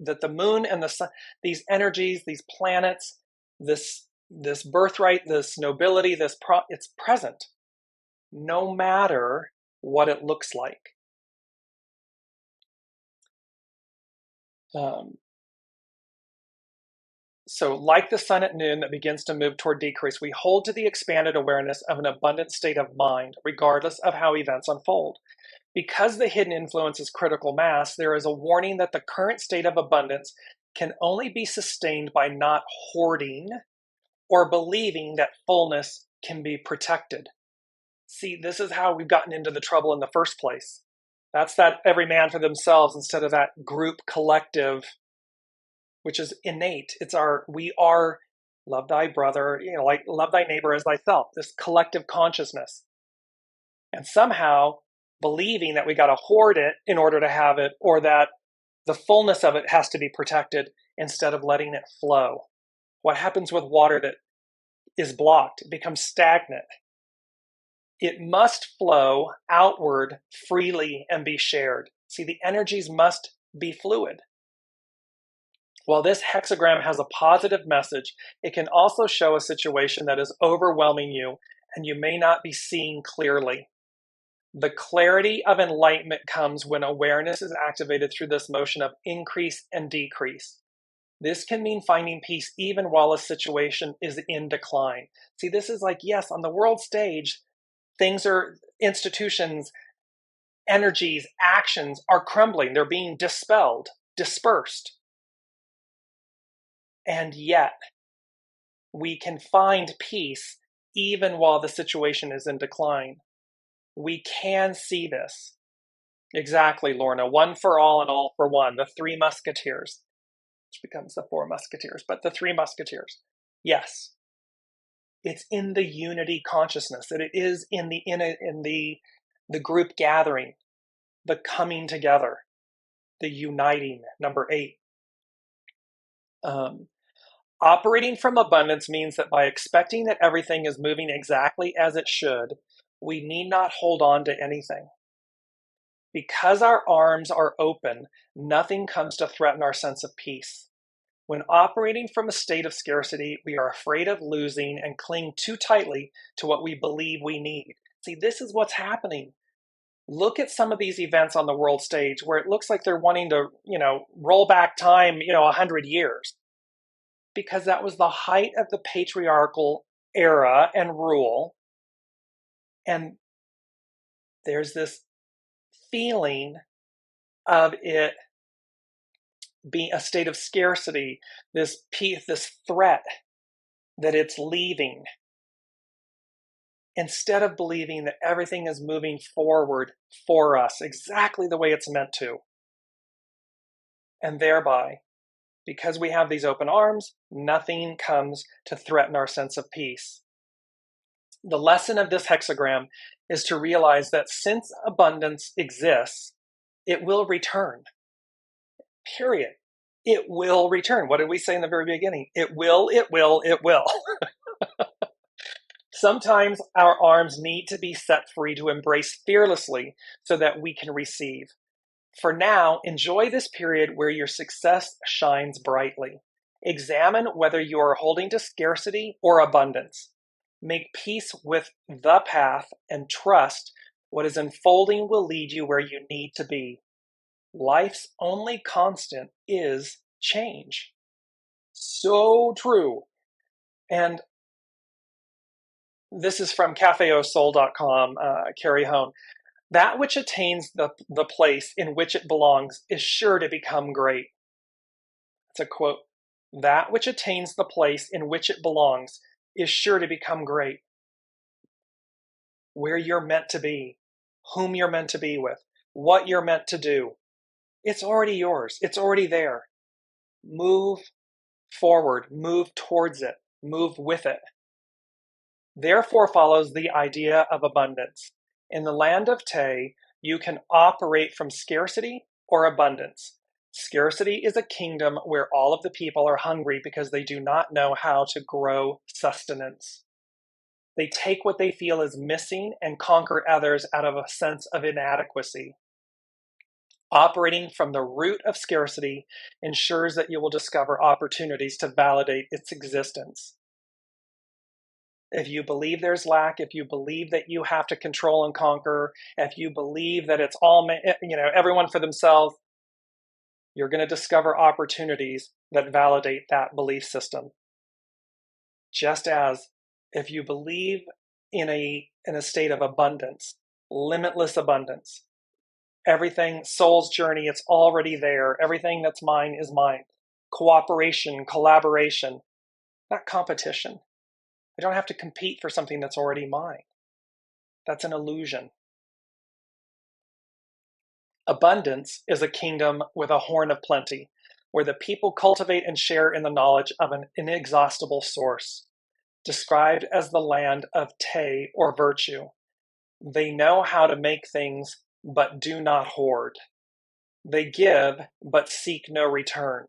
that the moon and the sun, these energies, these planets, this birthright, this nobility, it's present, no matter what it looks like. So like the sun at noon that begins to move toward decrease, we hold to the expanded awareness of an abundant state of mind, regardless of how events unfold. Because the hidden influence is critical mass, there is a warning that the current state of abundance can only be sustained by not hoarding or believing that fullness can be protected. See, this is how we've gotten into the trouble in the first place. That's that every man for themselves instead of that group collective, which is innate. We are love thy brother, like love thy neighbor as thyself, this collective consciousness. and somehow believing that we got to hoard it in order to have it, or that the fullness of it has to be protected instead of letting it flow. What happens with water that is blocked? It becomes stagnant. It must flow outward freely and be shared. See, the energies must be fluid. While this hexagram has a positive message, it can also show a situation that is overwhelming you and you may not be seeing clearly. The clarity of enlightenment comes when awareness is activated through this motion of increase and decrease. This can mean finding peace even while a situation is in decline. See, this is like, yes, on the world stage, things are, institutions, energies, actions are crumbling. They're being dispelled, dispersed. And yet, we can find peace even while the situation is in decline. We can see this. Exactly, Lorna. One for all and all for one. The Three Musketeers, which becomes the Four Musketeers, but the Three Musketeers. Yes, it's in the unity consciousness, that it is in the group gathering, the coming together, the uniting. Number 8. Operating from abundance means that by expecting that everything is moving exactly as it should, we need not hold on to anything. Because our arms are open, nothing comes to threaten our sense of peace. When operating from a state of scarcity, we are afraid of losing and cling too tightly to what we believe we need. See, this is what's happening. Look at some of these events on the world stage where it looks like they're wanting to, roll back time, 100 years. Because that was the height of the patriarchal era and rule. And there's this feeling of it being a state of scarcity, this threat that it's leaving, instead of believing that everything is moving forward for us exactly the way it's meant to. And thereby, because we have these open arms, nothing comes to threaten our sense of peace. The lesson of this hexagram is to realize that since abundance exists, it will return. Period. It will return. What did we say in the very beginning? It will, it will, it will. Sometimes our arms need to be set free to embrace fearlessly so that we can receive. For now, enjoy this period where your success shines brightly. Examine whether you are holding to scarcity or abundance. Make peace with the path and trust what is unfolding will lead you where you need to be. Life's only constant is change. So true. And this is from cafeosoul.com, Carrie Hone. That which attains the place in which it belongs is sure to become great. It's a quote. That which attains the place in which it belongs is sure to become great. Where you're meant to be, whom you're meant to be with, what you're meant to do. It's already yours. It's already there. Move forward, move towards it, move with it. Therefore follows the idea of abundance. In the land of Te, you can operate from scarcity or abundance. Scarcity is a kingdom where all of the people are hungry because they do not know how to grow sustenance. They take what they feel is missing and conquer others out of a sense of inadequacy. Operating from the root of scarcity ensures that you will discover opportunities to validate its existence. If you believe there's lack, if you believe that you have to control and conquer, if you believe that it's all, everyone for themselves, you're going to discover opportunities that validate that belief system. Just as if you believe in a state of abundance, limitless abundance, everything, soul's journey, it's already there. Everything that's mine is mine. Cooperation, collaboration, not competition. I don't have to compete for something that's already mine. That's an illusion. Abundance is a kingdom with a horn of plenty, where the people cultivate and share in the knowledge of an inexhaustible source, described as the land of Te or virtue. They know how to make things, but do not hoard. They give, but seek no return.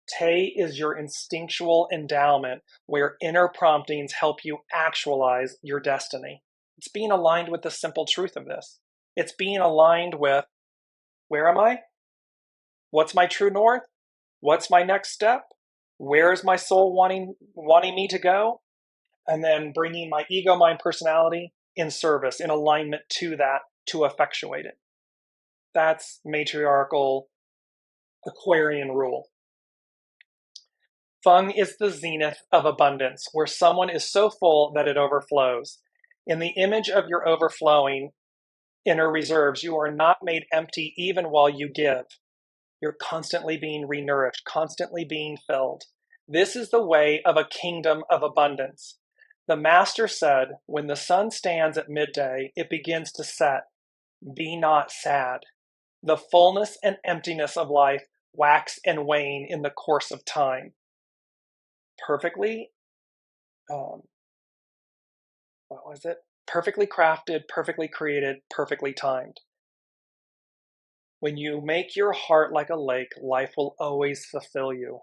Te is your instinctual endowment where inner promptings help you actualize your destiny. It's being aligned with the simple truth of this. It's being aligned with, where am I? What's my true north? What's my next step? Where is my soul wanting me to go? And then bringing my ego, mind, personality in service, in alignment to that, to effectuate it. That's matriarchal Aquarian rule. Feng is the zenith of abundance, where someone is so full that it overflows. In the image of your overflowing inner reserves, you are not made empty even while you give. You're constantly being renourished, constantly being filled. This is the way of a kingdom of abundance. The master said, when the sun stands at midday, it begins to set. Be not sad. The fullness and emptiness of life wax and wane in the course of time. Perfectly, Perfectly crafted, perfectly created, perfectly timed. When you make your heart like a lake, life will always fulfill you.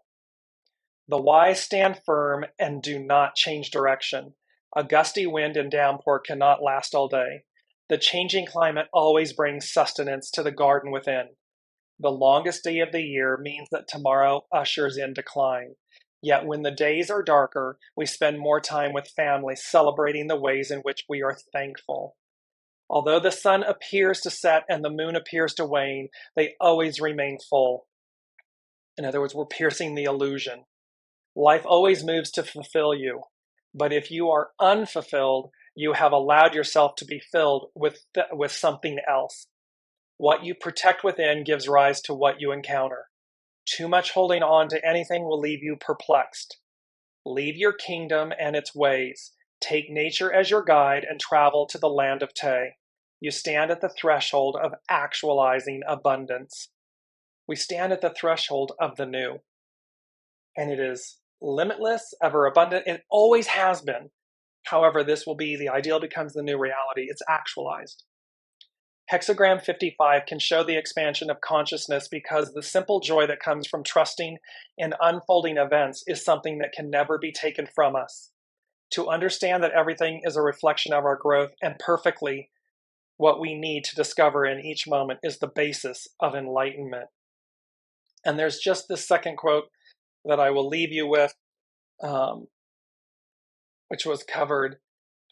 The wise stand firm and do not change direction. A gusty wind and downpour cannot last all day. The changing climate always brings sustenance to the garden within. The longest day of the year means that tomorrow ushers in decline. Yet when the days are darker, we spend more time with family, celebrating the ways in which we are thankful. Although the sun appears to set and the moon appears to wane, they always remain full. In other words, we're piercing the illusion. Life always moves to fulfill you. But if you are unfulfilled, you have allowed yourself to be filled with something else. What you protect within gives rise to what you encounter. Too much holding on to anything will leave you perplexed. Leave your kingdom and its ways. Take nature as your guide and travel to the land of Te. You stand at the threshold of actualizing abundance. We stand at the threshold of the new. And it is limitless, ever abundant. It always has been. However, this will be the ideal becomes the new reality. It's actualized. Hexagram 55 can show the expansion of consciousness because the simple joy that comes from trusting in unfolding events is something that can never be taken from us. To understand that everything is a reflection of our growth and perfectly what we need to discover in each moment is the basis of enlightenment. And there's just this second quote that I will leave you with, which was covered.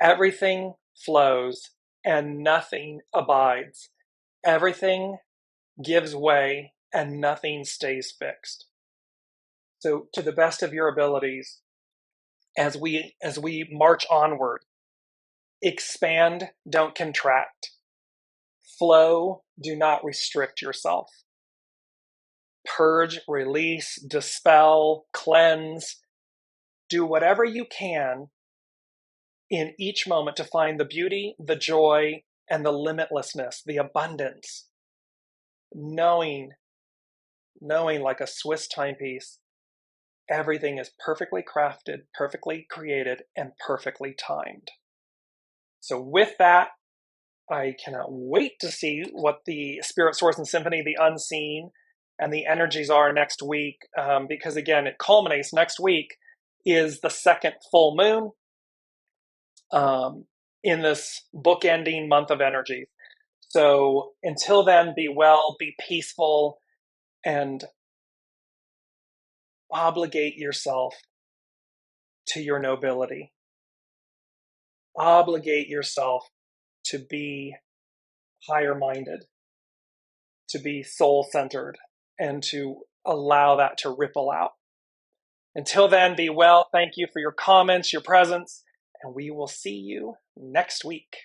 Everything flows and nothing abides. Everything gives way and nothing stays fixed. So to the best of your abilities, as we march onward, expand, don't contract. Flow, do not restrict yourself. Purge, release, dispel, cleanse. Do whatever you can in each moment to find the beauty, the joy, and the limitlessness, the abundance. Knowing like a Swiss timepiece, everything is perfectly crafted, perfectly created, and perfectly timed. So with that, I cannot wait to see what the Spirit Source and Symphony, the unseen, and the energies are next week, because again, it culminates next week is the second full moon in this bookending month of energy. So until then, be well, be peaceful, and obligate yourself to your nobility. Obligate yourself to be higher-minded, to be soul-centered, and to allow that to ripple out. Until then, be well. Thank you for your comments, your presence, and we will see you next week.